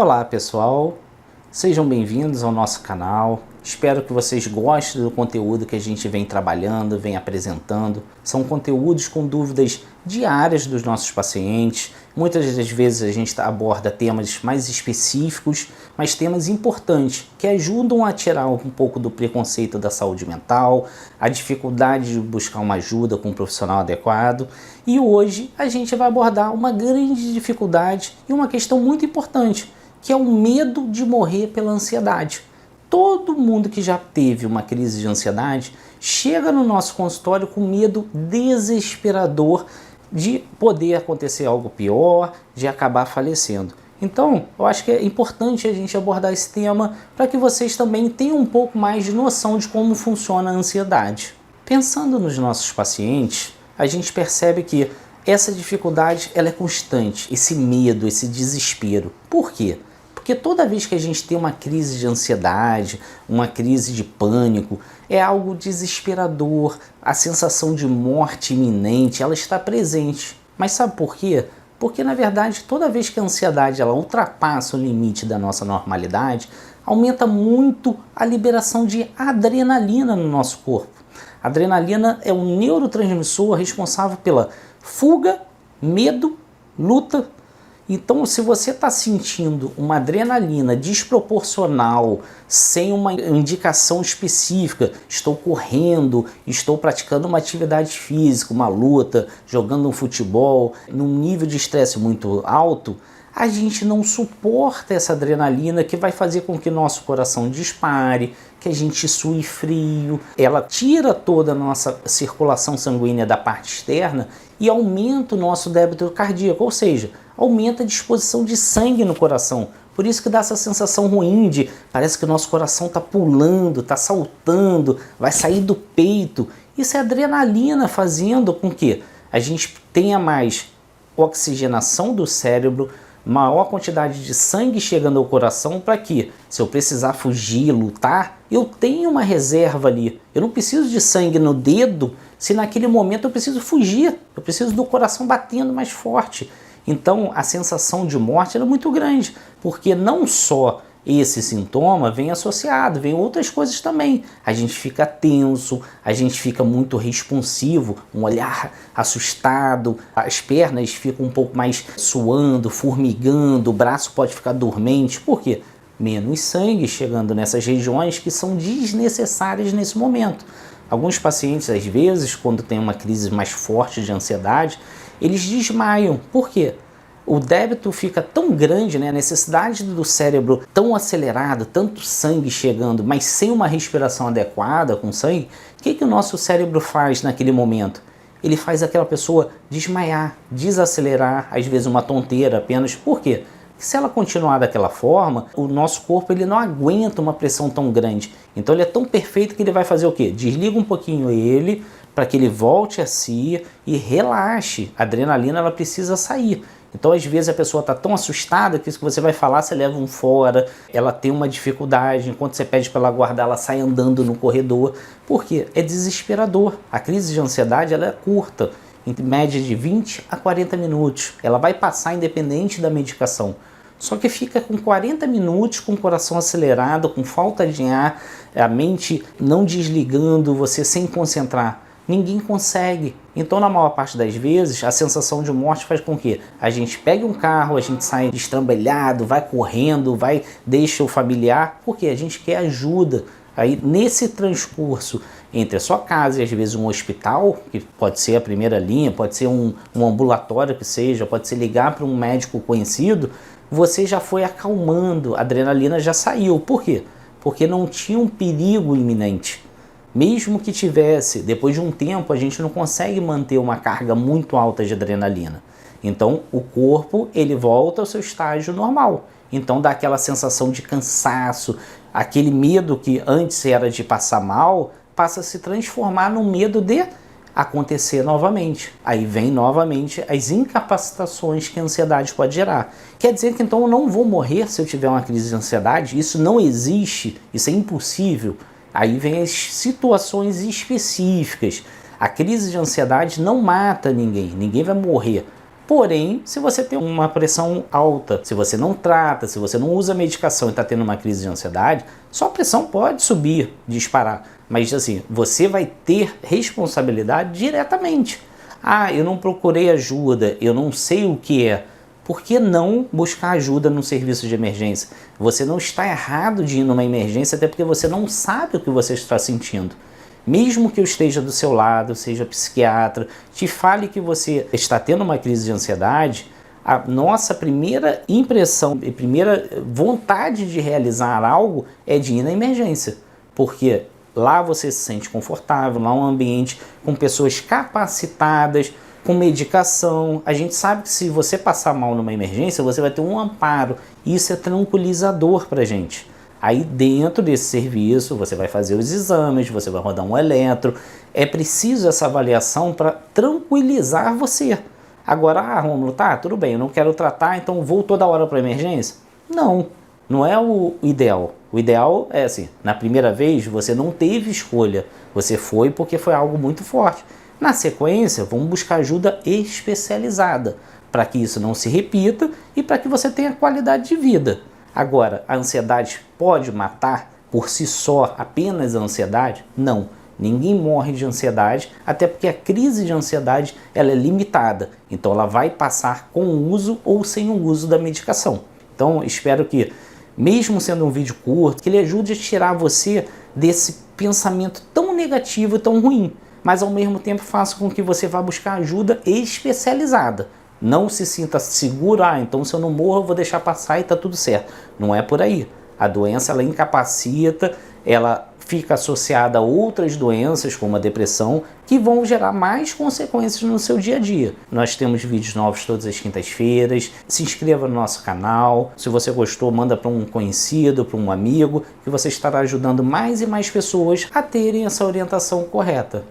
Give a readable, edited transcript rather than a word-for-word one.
Olá pessoal, sejam bem-vindos ao nosso canal. Espero que vocês gostem do conteúdo que a gente vem trabalhando, vem apresentando. São conteúdos com dúvidas diárias dos nossos pacientes. Muitas das vezes a gente aborda temas mais específicos, mas temas importantes que ajudam a tirar um pouco do preconceito da saúde mental, a dificuldade de buscar uma ajuda com um profissional adequado. E hoje a gente vai abordar uma grande dificuldade e uma questão muito importante, que é o medo de morrer pela ansiedade. Todo mundo que já teve uma crise de ansiedade chega no nosso consultório com medo desesperador de poder acontecer algo pior, de acabar falecendo. Então, eu acho que é importante a gente abordar esse tema para que vocês também tenham um pouco mais de noção de como funciona a ansiedade. Pensando nos nossos pacientes, a gente percebe que essa dificuldade ela é constante, esse medo, esse desespero. Por quê? Porque toda vez que a gente tem uma crise de ansiedade, uma crise de pânico, é algo desesperador, a sensação de morte iminente, ela está presente. Mas sabe por quê? Porque na verdade toda vez que a ansiedade ela ultrapassa o limite da nossa normalidade, aumenta muito a liberação de adrenalina no nosso corpo. A adrenalina é um neurotransmissor responsável pela fuga, medo, luta. Então, se você está sentindo uma adrenalina desproporcional, sem uma indicação específica, estou correndo, estou praticando uma atividade física, uma luta, jogando um futebol, num nível de estresse muito alto, a gente não suporta essa adrenalina que vai fazer com que nosso coração dispare, que a gente sue frio. Ela tira toda a nossa circulação sanguínea da parte externa e aumenta o nosso débito cardíaco, ou seja, aumenta a disposição de sangue no coração. Por isso que dá essa sensação ruim de parece que o nosso coração está pulando, está saltando, vai sair do peito. Isso é adrenalina fazendo com que a gente tenha mais oxigenação do cérebro, maior quantidade de sangue chegando ao coração para que, se eu precisar fugir, lutar, eu tenho uma reserva ali. Eu não preciso de sangue no dedo se naquele momento eu preciso fugir. Eu preciso do coração batendo mais forte. Então a sensação de morte é muito grande, porque não só esse sintoma vem associado, vem outras coisas também. A gente fica tenso, a gente fica muito responsivo, um olhar assustado, as pernas ficam um pouco mais suando, formigando, o braço pode ficar dormente. Por quê? Menos sangue chegando nessas regiões que são desnecessárias nesse momento. Alguns pacientes, às vezes, quando tem uma crise mais forte de ansiedade, eles desmaiam. Por quê? O débito fica tão grande, né? A necessidade do cérebro tão acelerada, tanto sangue chegando, mas sem uma respiração adequada com sangue, o que o nosso cérebro faz naquele momento? Ele faz aquela pessoa desmaiar, desacelerar, às vezes uma tonteira apenas. Por quê? Porque se ela continuar daquela forma, o nosso corpo ele não aguenta uma pressão tão grande. Então ele é tão perfeito que ele vai fazer o quê? Desliga um pouquinho ele, para que ele volte a si e relaxe. A adrenalina ela precisa sair. Então, às vezes, a pessoa está tão assustada que isso que você vai falar, você leva um fora, ela tem uma dificuldade, enquanto você pede para ela guardar, ela sai andando no corredor. Por quê? É desesperador. A crise de ansiedade ela é curta, em média de 20 a 40 minutos. Ela vai passar independente da medicação. Só que fica com 40 minutos com o coração acelerado, com falta de ar, a mente não desligando, você sem concentrar. Ninguém consegue. Então, na maior parte das vezes, a sensação de morte faz com que a gente pegue um carro, a gente saia destrambelhado, vai correndo, deixa o familiar, porque a gente quer ajuda. Aí, nesse transcurso entre a sua casa e às vezes um hospital, que pode ser a primeira linha, pode ser um ambulatório que seja, pode ser ligar para um médico conhecido, você já foi acalmando, a adrenalina já saiu. Por quê? Porque não tinha um perigo iminente. Mesmo que tivesse, depois de um tempo a gente não consegue manter uma carga muito alta de adrenalina. Então o corpo ele volta ao seu estágio normal. Então dá aquela sensação de cansaço, aquele medo que antes era de passar mal, passa a se transformar no medo de acontecer novamente. Aí vem novamente as incapacitações que a ansiedade pode gerar. Quer dizer que então eu não vou morrer se eu tiver uma crise de ansiedade? Isso não existe, isso é impossível. Aí vem as situações específicas. A crise de ansiedade não mata ninguém, ninguém vai morrer. Porém, se você tem uma pressão alta, se você não trata, se você não usa medicação e está tendo uma crise de ansiedade, sua pressão pode subir, disparar. Mas assim, você vai ter responsabilidade diretamente. Ah, eu não procurei ajuda, eu não sei o que é. Por que não buscar ajuda no serviço de emergência? Você não está errado de ir numa emergência, até porque você não sabe o que você está sentindo. Mesmo que eu esteja do seu lado, seja psiquiatra, te fale que você está tendo uma crise de ansiedade, a nossa primeira impressão e primeira vontade de realizar algo é de ir na emergência. Porque lá você se sente confortável, lá é um ambiente com pessoas capacitadas, com medicação. A gente sabe que se você passar mal numa emergência, você vai ter um amparo. Isso é tranquilizador para a gente. Aí dentro desse serviço você vai fazer os exames, você vai rodar um eletro. É preciso essa avaliação para tranquilizar você. Agora, Rômulo, tá, tudo bem, eu não quero tratar, então vou toda hora para a emergência? Não, não é o ideal. O ideal é assim, na primeira vez você não teve escolha, você foi porque foi algo muito forte. Na sequência, vamos buscar ajuda especializada para que isso não se repita e para que você tenha qualidade de vida. Agora, a ansiedade pode matar por si só apenas a ansiedade? Não. Ninguém morre de ansiedade, até porque a crise de ansiedade ela é limitada. Então ela vai passar com o uso ou sem o uso da medicação. Então espero que, mesmo sendo um vídeo curto, que ele ajude a tirar você desse pensamento tão negativo e tão ruim. Mas ao mesmo tempo faça com que você vá buscar ajuda especializada. Não se sinta seguro, então se eu não morro eu vou deixar passar e está tudo certo. Não é por aí. A doença ela incapacita, ela fica associada a outras doenças como a depressão que vão gerar mais consequências no seu dia a dia. Nós temos vídeos novos todas as quintas-feiras. Se inscreva no nosso canal. Se você gostou, manda para um conhecido, para um amigo, que você estará ajudando mais e mais pessoas a terem essa orientação correta.